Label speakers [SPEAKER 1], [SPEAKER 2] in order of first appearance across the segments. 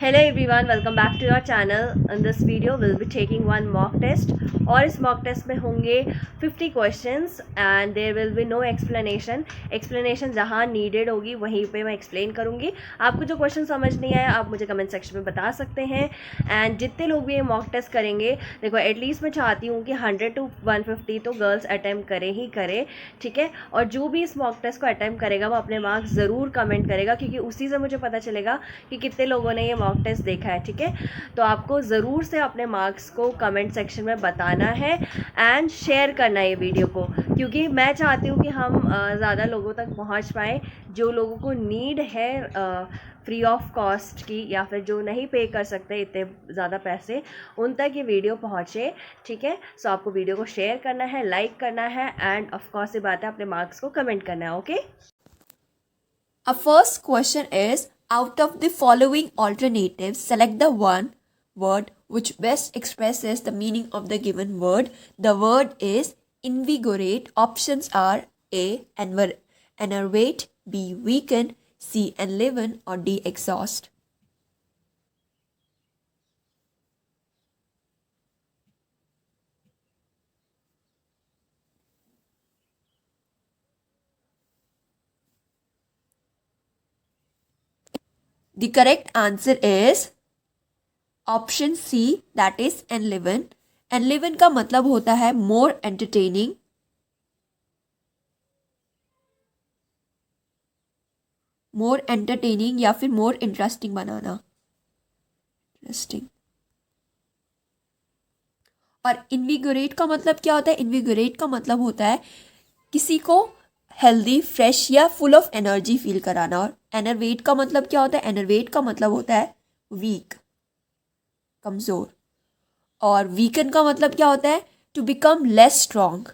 [SPEAKER 1] Hello everyone, welcome back to your channel. In this video we'll be taking one mock test और इस mock test में होंगे 50 questions and there will be no explanation जहाँ needed होगी वहीं पे मैं explain करूँगी. आपको जो question समझ नहीं आया आप मुझे comment section में बता सकते हैं. and जितने लोग भी ये mock test करेंगे, देखो एटलीस्ट मैं चाहती हूँ कि 100 to 150 तो गर्ल्स अटैम्प्ट करे ही करे, ठीक है. और जो भी इस मॉक टेस्ट को अटैम्प्ट करेगा वो अपने मार्क्स ज़रूर कमेंट करेगा, क्योंकि उसी से मुझे पता चलेगा कि कितने लोगों ने ये मॉक टेस्ट देखा है, ठीक है. तो आपको ज़रूर से अपने मार्क्स को कमेंट सेक्शन में बताना है एंड शेयर करना है ये वीडियो को, क्योंकि मैं चाहती हूँ कि हम ज़्यादा लोगों तक पहुँच पाएँ. जो लोगों को नीड है फ्री ऑफ कॉस्ट की, या फिर जो नहीं पे कर सकते इतने ज़्यादा पैसे, उन तक ये वीडियो पहुँचे, ठीक है. सो आपको वीडियो को शेयर करना है, लाइक करना है एंड ऑफ कोर्स ये बात है अपने मार्क्स को कमेंट करना है. Okay.
[SPEAKER 2] Our first question is, out of the following alternatives, select the one word which best expresses the meaning of the given word. The word is invigorate. Options are A. Enervate, B. Weaken, C. Enliven, or D. Exhaust. The correct answer is option C, that is enliven. Enliven का मतलब होता है more entertaining, या फिर more interesting बनाना. Interesting. और इन्विगोरेट का मतलब क्या होता है? इन्विगोरेट का मतलब होता है किसी को हेल्दी, फ्रेश या फुल ऑफ एनर्जी फील कराना. और एनर्वेट का मतलब क्या होता है? एनर्वेट का मतलब होता है वीक, कमज़ोर. और वीकन का मतलब क्या होता है? To become less strong.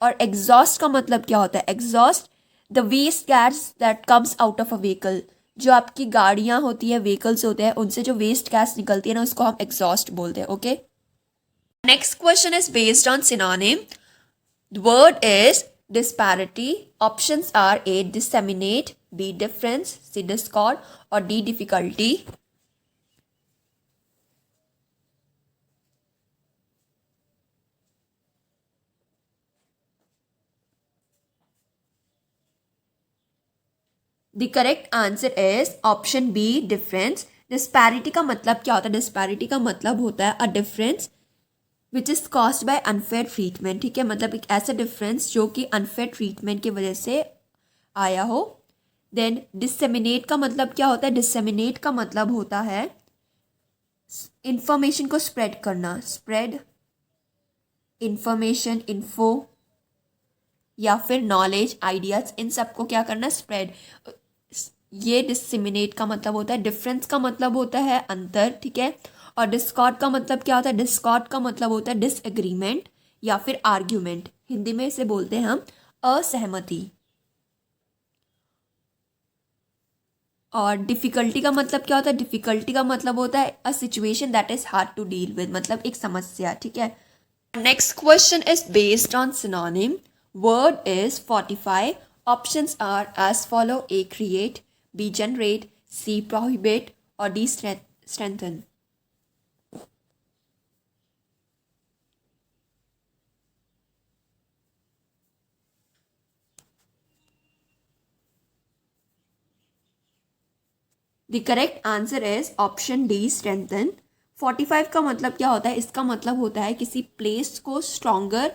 [SPEAKER 2] और एग्जॉस्ट का मतलब क्या होता है? Exhaust the waste gas that comes out of a vehicle. जो आपकी गाड़ियाँ होती है, व्हीकल्स होते हैं, उनसे जो वेस्ट गैस निकलती है ना, उसको हम एग्जॉस्ट बोलते हैं. Okay. Next question is based on synonym. The word is disparity. Options are A. disseminate, B. difference, C. discord, or D. difficulty. The correct answer is option B. difference. Disparity का मतलब क्या होता है? Disparity का मतलब होता है a difference which is caused by unfair treatment. ठीक है, मतलब एक ऐसा डिफरेंस जो कि अनफेयर ट्रीटमेंट की वजह से आया हो. देन डिसेमिनेट का मतलब क्या होता है? डिसेमिनेट का मतलब होता है इंफॉर्मेशन को स्प्रेड करना. स्प्रेड इंफॉर्मेशन, इन्फो या फिर नॉलेज, आइडियाज, इन सबको क्या करना? स्प्रेड. ये डिसेमिनेट का मतलब होता है. डिफरेंस का मतलब होता है अंतर. ठीक है. और डिस्कॉर्ड का मतलब क्या होता है? डिस्कॉर्ड का मतलब होता है डिसएग्रीमेंट या फिर आर्ग्यूमेंट. हिंदी में इसे बोलते हैं हम असहमति. और डिफिकल्टी का मतलब क्या होता है? डिफिकल्टी का मतलब होता है a situation that is hard to deal with, मतलब एक समस्या. ठीक है. Next question is based on synonym. Word is 45. Options are as follow. A. Create, B. Generate, C. Prohibit, और D. Strengthen. The correct answer is option D. Strengthen. 45 का मतलब क्या होता है? इसका मतलब होता है किसी प्लेस को स्ट्रॉन्गर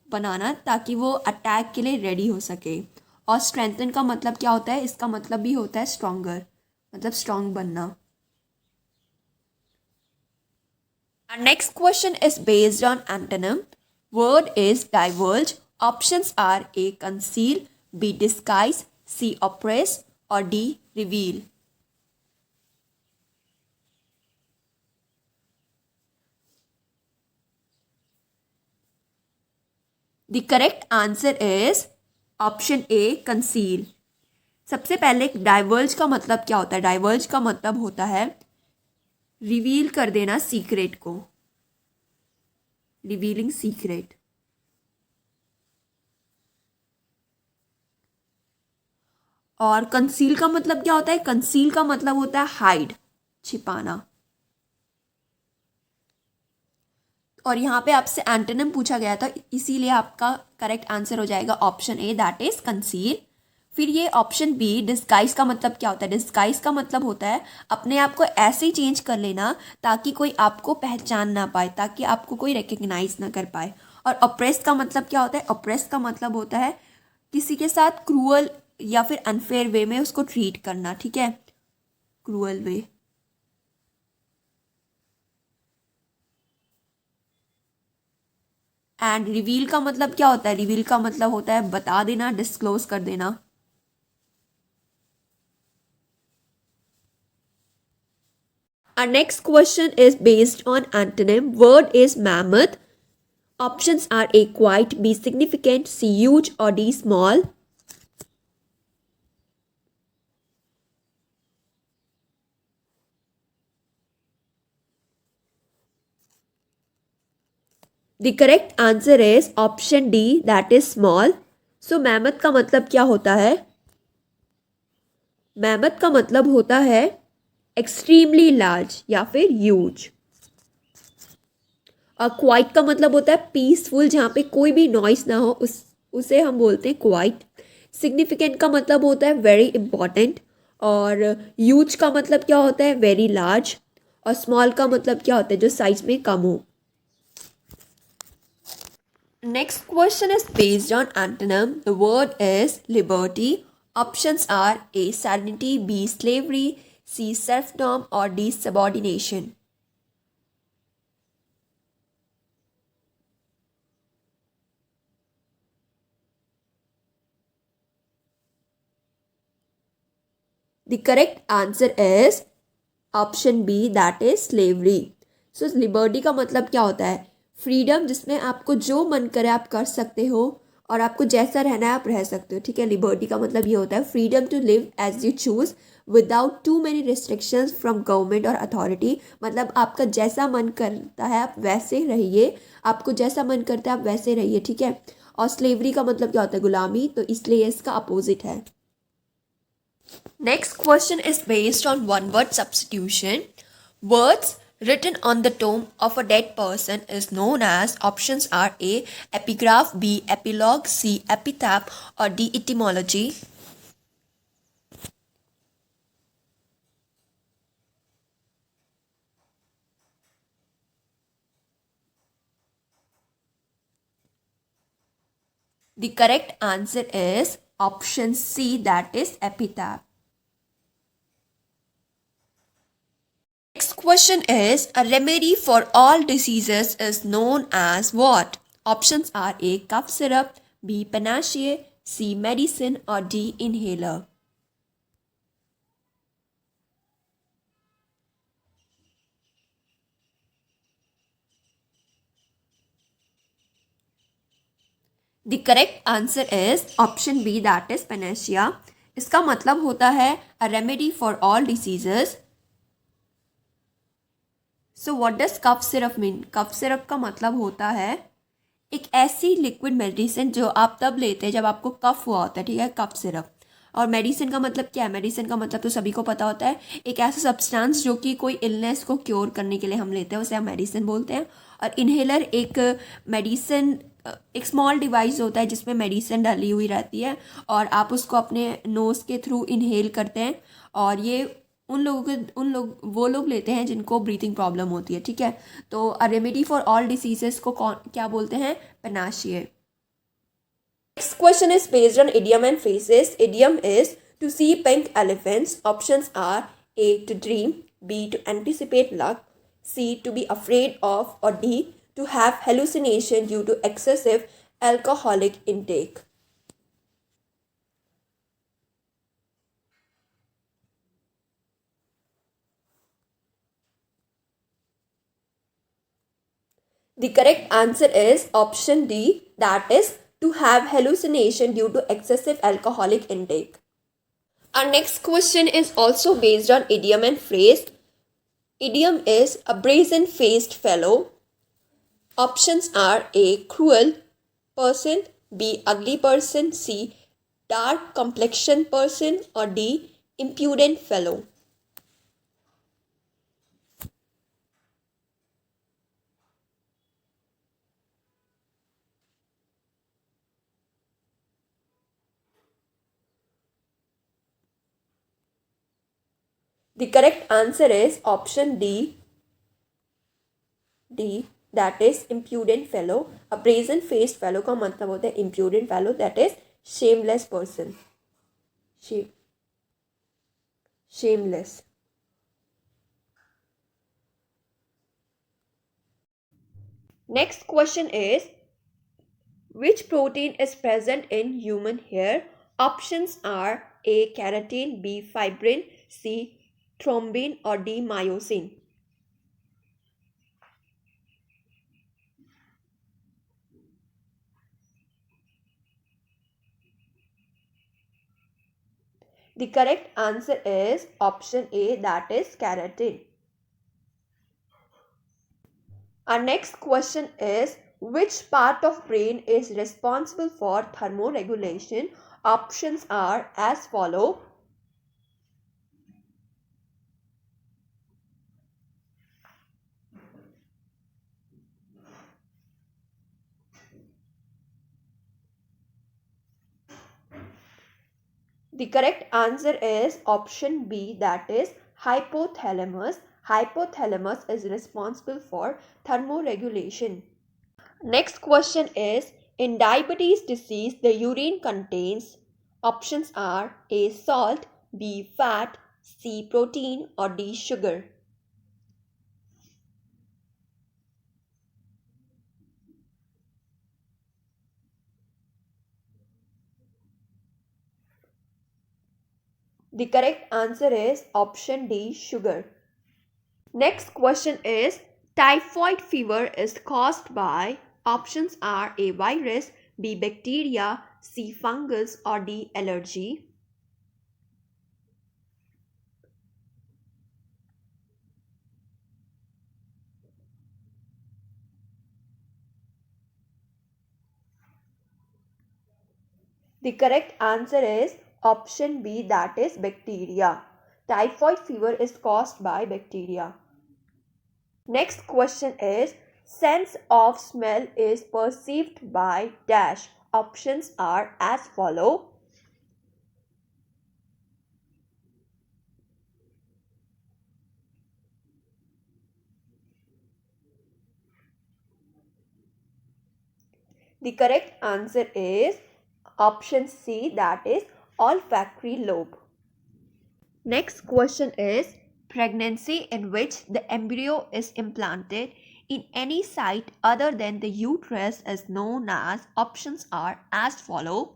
[SPEAKER 2] बनाना ताकि वो अटैक के लिए रेडी हो सके. और स्ट्रेंथन का मतलब क्या होता है? इसका मतलब भी होता है स्ट्रॉन्गर, मतलब स्ट्रॉन्ग बनना. Next question is based on antonym. Word is divulge. Options are A. Conceal, B. Disguise, C. Oppress, और D. Reveal. The correct answer is option A. Conceal. सबसे पहले डाइवर्ज का मतलब क्या होता है? डाइवर्ज का मतलब होता है रिवील कर देना सीक्रेट को, रिवीलिंग सीक्रेट. और कंसील का मतलब क्या होता है? कंसील का मतलब होता है हाइड. छिपाना। और यहाँ पे आपसे एंटोनिम पूछा गया था, इसीलिए आपका करेक्ट आंसर हो जाएगा option A, that is conceal. फिर ये ऑप्शन बी, डिस्गाइज का मतलब क्या होता है? डिस्गाइज का मतलब होता है अपने आप को ऐसे ही चेंज कर लेना ताकि कोई आपको पहचान ना पाए, ताकि आपको कोई रिकग्नाइज ना कर पाए। और ऑप्रेस का मतलब क्या होता है? ऑप्रेस का मतलब होता है किसी के साथ क्रूअल या फिर अनफेयर वे में उसको ट्रीट करना, ठीक है, क्रूअल वे। एंड रिवील का मतलब क्या होता है? रिवील का मतलब होता है बता देना, डिस्क्लोज कर देना। Our next question is based on antonym. Word is mammoth. Options are A, quite, B, significant, C, huge, or D, small. The correct answer is option D, that is small. So mammoth का मतलब क्या होता है? mammoth का मतलब होता है extremely large या फिर huge। और क्वाइट का मतलब होता है पीसफुल, जहाँ पे कोई भी नॉइस ना हो, उसे हम बोलते हैं क्वाइट। सिग्निफिकेंट का मतलब होता है वेरी इंपॉर्टेंट। और ह्यूज का मतलब क्या होता है? Very large. और स्मॉल का मतलब क्या होता है? जो साइज में कम हो। Next question is based on antonym. The word is liberty. Options are A, sanity, B, slavery, C, serfdom, और D, subordination. The correct answer is option B, that is slavery. So liberty का मतलब क्या होता है? Freedom, जिसमें आपको जो मन करे आप कर सकते हो और आपको जैसा रहना है आप रह सकते हो, ठीक है। लिबर्टी का मतलब ये होता है freedom to live as you choose without too many restrictions from government और अथॉरिटी। मतलब आपका जैसा मन करता है आप वैसे रहिए, आपको जैसा मन करता है आप वैसे रहिए, ठीक है। और स्लेवरी का मतलब क्या होता है? गुलामी। तो इसलिए इसका अपोजिट है। Next question is based on one word substitution. Words written on the tomb of a dead person is known as, options are A, epigraph, B, epilogue, C, epitaph, or D, etymology. The correct answer is option C, that is epitaph. Next question is, a remedy for all diseases is known as what? Options are A, cough syrup, B, panacea, C, medicine, or D, inhaler. The correct answer is option B, that is panacea. इसका मतलब होता है a remedy for all diseases. So what does cough syrup mean? cough syrup का मतलब होता है एक ऐसी लिक्विड मेडिसिन जो आप तब लेते हैं जब आपको कफ हुआ होता है, ठीक है, कफ सिरप। और मेडिसिन का मतलब क्या है? मेडिसिन का मतलब तो सभी को पता होता है, एक ऐसा सब्सटेंस जो कि कोई इलनेस को क्योर करने के लिए हम लेते हैं, उसे हम मेडिसिन बोलते हैं। और इन्हेलर एक मेडिसिन, एक स्मॉल डिवाइस होता है जिसमें मेडिसिन डाली हुई रहती है और आप उसको अपने नोज़ के थ्रू इन्हेल करते हैं। और ये वो लोग लेते हैं जिनको ब्रीथिंग प्रॉब्लम होती है, ठीक है। तो a remedy for all diseases को क्या बोलते हैं? Panacea. Next question is based on idiom and phrases. Idiom is to see pink elephants. Options are A, to dream, B, to anticipate luck, C, to be afraid of, और D, to have hallucination due to excessive alcoholic intake. The correct answer is option D, that is to have hallucination due to excessive alcoholic intake. Our next question is also based on idiom and phrase. Idiom is a brazen-faced fellow. Options are A, cruel person, B, ugly person, C, dark complexion person, or D, impudent fellow. The correct answer is option D, that is impudent fellow. A brazen faced fellow का मतलब होता है impudent fellow, that is shameless person. Shameless. Next question is, which protein is present in human hair? Options are A. Keratin, B. Fibrin, C. Thrombin, or D. Myosin. The correct answer is option A, that is keratin. Our next question is, which part of brain is responsible for thermoregulation? Options are as follow. The correct answer is option B, that is hypothalamus. Hypothalamus is responsible for thermoregulation. Next question is, in diabetes disease, the urine contains, options are A. Salt, B. Fat, C. Protein, or D. Sugar. The correct answer is option D. Sugar. Next question is, typhoid fever is caused by, options are A. Virus, B. Bacteria, C. Fungus, or D. Allergy. The correct answer is option B, that is bacteria. Typhoid fever is caused by bacteria. Next question is, sense of smell is perceived by dash. Options are as follow. The correct answer is option C, that is olfactory lobe. Next question is, pregnancy in which the embryo is implanted in any site other than the uterus is known as, options are as follow.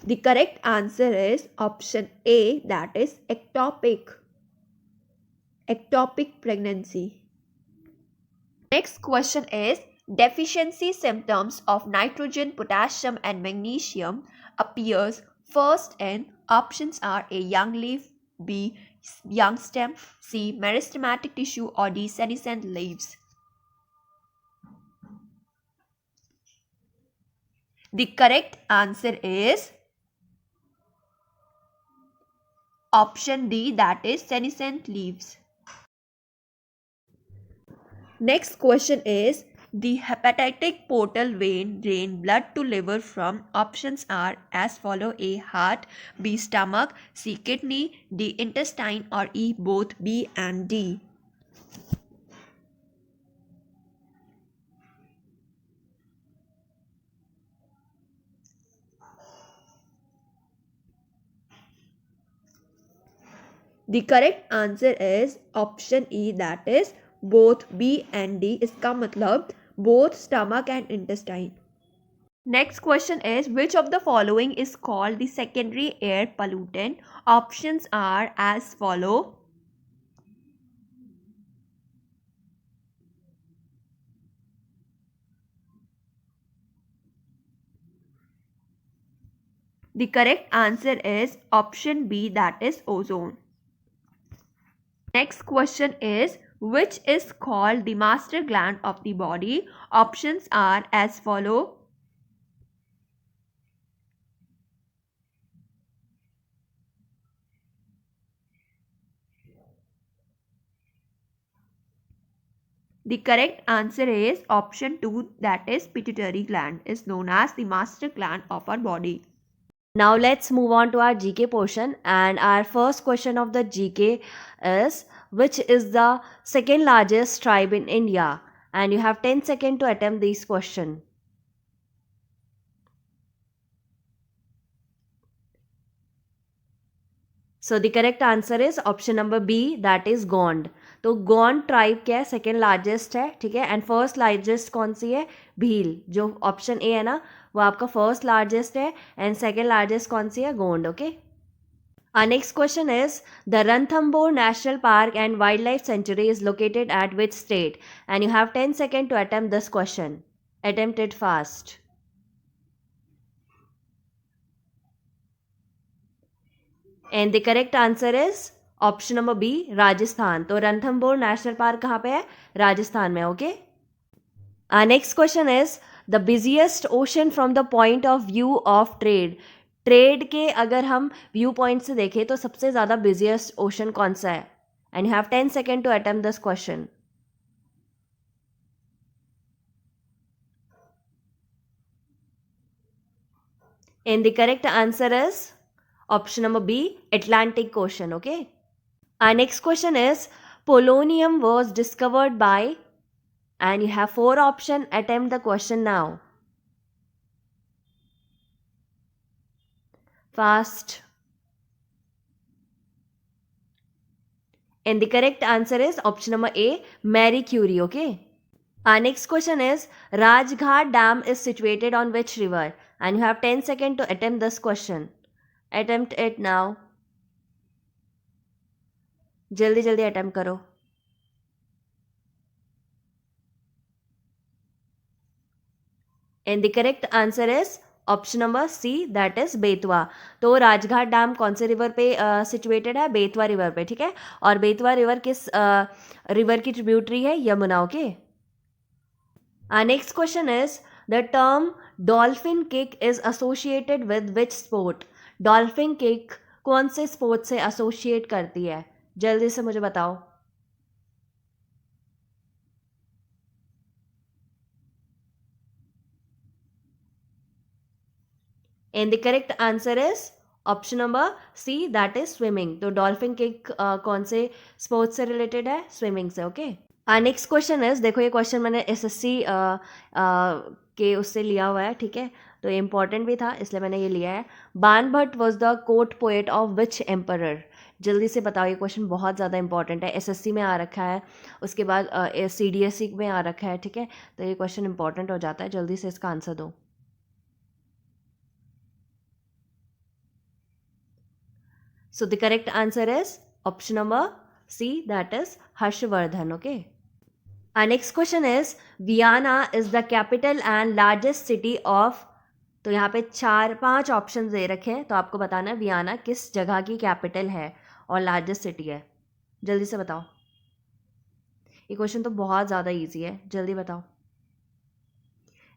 [SPEAKER 2] The correct answer is option A, that is ectopic pregnancy. Next question is, deficiency symptoms of nitrogen, potassium, and magnesium appears first in, options are A. young leaf, B. young stem, C. meristematic tissue, or D. senescent leaves. The correct answer is option D, that is senescent leaves. Next question is, the hepatic portal vein drain blood to liver from, options are as follow. A. heart, B. stomach, C. kidney, D. intestine, or E. both B and D. The correct answer is option E, that is both B and D. इसका मतलब both stomach and intestine. Next question is, which of the following is called the secondary air pollutant? Options are as follow. The correct answer is option B, that is ozone. Next question is, which is called the master gland of the body? Options are as follow. The correct answer is option 2, that is pituitary gland is known as the master gland of our body.
[SPEAKER 1] Now let's move on to our GK portion, and our first question of the GK is, which is the second largest tribe in India? And you have 10 seconds to attempt this question. So the correct answer is option number B, that is Gond. तो Gond tribe क्या है, second largest है, ठीक है. And first largest कौन सी है, भील. जो option A है ना वो आपका फर्स्ट लार्जेस्ट है, एंड सेकेंड लार्जेस्ट कौन सी है, Gond. Okay. Our next question is, the Ranthambore National Park and Wildlife Sanctuary is located at which state? And you have 10 seconds to attempt this question. Attempt it fast. And the correct answer is option number B, Rajasthan. तो Ranthambore national park कहाँ पे है, राजस्थान में. Okay. Next question is, the busiest ocean from the point of view of trade. Trade के अगर हम view point से देखें तो सबसे ज़्यादा बिजिएस्ट ओशन कौन सा है? And you have 10 second to attempt this question. And the correct answer is option number B, Atlantic Ocean. Okay. Our next question is, polonium was discovered by, and you have 4 options. Attempt the question now. Fast. And the correct answer is option number A, Marie Curie. Okay. Our next question is, Rajghat Dam is situated on which river? And you have 10 seconds to attempt this question. Attempt it now. जल्दी जल्दी attempt करो. And the correct answer is option number C, that is Betwa. तो Rajghat dam कौन से river पे situated है, Betwa river पे, ठीक है. और बेतवा रिवर किस रिवर की ट्रिब्यूटरी है, Yamuna. Okay. Next question is, the term dolphin kick is associated with which sport. Dolphin kick कौन से स्पोर्ट से एसोसिएट करती है, जल्दी से मुझे बताओ. And the correct answer is option number C, that is swimming. तो डॉल्फिन किक कौन से स्पोर्ट्स से रिलेटेड है, स्विमिंग से. ओके. नेक्स्ट क्वेश्चन इज, देखो ये क्वेश्चन मैंने एसएससी के उससे लिया हुआ है, ठीक है. तो ये इंपॉर्टेंट भी था इसलिए मैंने ये लिया है. Banabhatta was the court poet of which emperor. जल्दी से बताओ, ये क्वेश्चन बहुत ज़्यादा इंपॉर्टेंट है. एसएससी में आ रखा है, उसके बाद सीडीएसई में आ रखा है, ठीक है. तो ये क्वेश्चन इंपॉर्टेंट हो जाता है. जल्दी से इसका आंसर दो. So the correct answer is option number C, that is Harshvardhan. Okay. Next question is, Vienna is the capital and largest city of. तो यहाँ पे 4-5 ऑप्शन दे रखे हैं, तो आपको बताना है वियना किस जगह की कैपिटल है और लार्जेस्ट सिटी है. जल्दी से बताओ. ये क्वेश्चन तो बहुत ज़्यादा इजी है, जल्दी बताओ.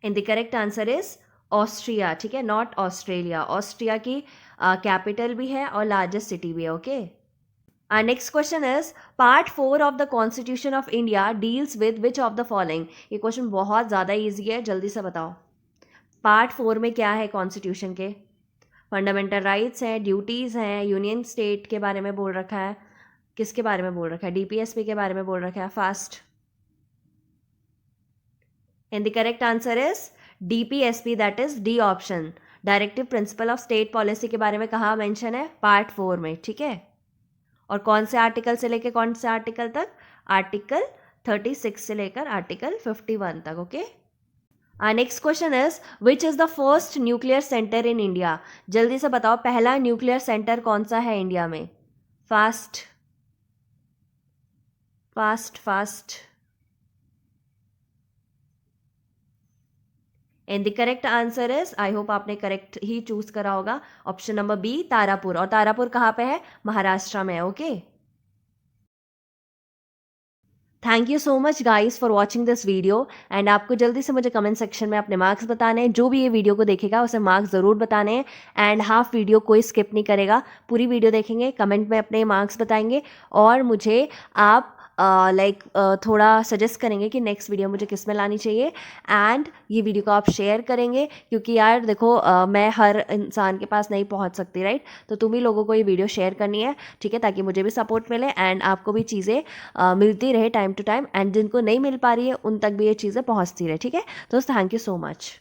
[SPEAKER 1] And the correct answer is Austria, ठीक है, नॉट ऑस्ट्रेलिया. ऑस्ट्रिया की कैपिटल भी है और लार्जेस्ट सिटी भी है. Okay. Next question is, part 4 of the constitution of India deals with which of the following. ये क्वेश्चन बहुत ज़्यादा ईजी है, जल्दी से बताओ. पार्ट 4 में क्या है कॉन्स्टिट्यूशन के? फंडामेंटल राइट्स हैं, ड्यूटीज़ हैं, यूनियन स्टेट के बारे में बोल रखा है. किसके बारे में बोल रखा है? डीपीएसपी के बारे में बोल रखा है. Fast. And the correct answer is DPSP, that is D option. Directive principle of state policy के बारे में कहाँ मेंशन है? पार्ट 4 में, ठीक है. और कौन से आर्टिकल से लेकर कौन से आर्टिकल तक? आर्टिकल 36 से लेकर आर्टिकल 51 तक. Okay. Next question is, which is the first nuclear centre in India. जल्दी से बताओ, पहला न्यूक्लियर सेंटर कौन सा है इंडिया में? Fast fast fast. And the correct answer is, I hope आपने करेक्ट ही चूज करा होगा, ऑप्शन नंबर बी, तारापुर. और तारापुर कहाँ पे है? महाराष्ट्र में. Okay. Thank you so much guys for watching this video. And आपको जल्दी से मुझे कमेंट सेक्शन में अपने मार्क्स बताने हैं. जो भी ये वीडियो को देखेगा उसे मार्क्स ज़रूर बताने हैं. एंड हाफ वीडियो कोई स्किप नहीं करेगा, पूरी वीडियो देखेंगे, कमेंट में अपने मार्क्स बताएंगे. और मुझे आप लाइक थोड़ा सजेस्ट करेंगे कि नेक्स्ट वीडियो मुझे किस में लानी चाहिए, एंड ये वीडियो को आप शेयर करेंगे, क्योंकि यार देखो मैं हर इंसान के पास नहीं पहुंच सकती, राइट। तो तुम ही लोगों को ये वीडियो शेयर करनी है, ठीक है, ताकि मुझे भी सपोर्ट मिले एंड आपको भी चीज़ें मिलती रहे टाइम टू टाइम, एंड जिनको नहीं मिल पा रही है उन तक भी ये चीज़ें पहुँचती रहे, ठीक है। दोस्त, थैंक यू सो मच।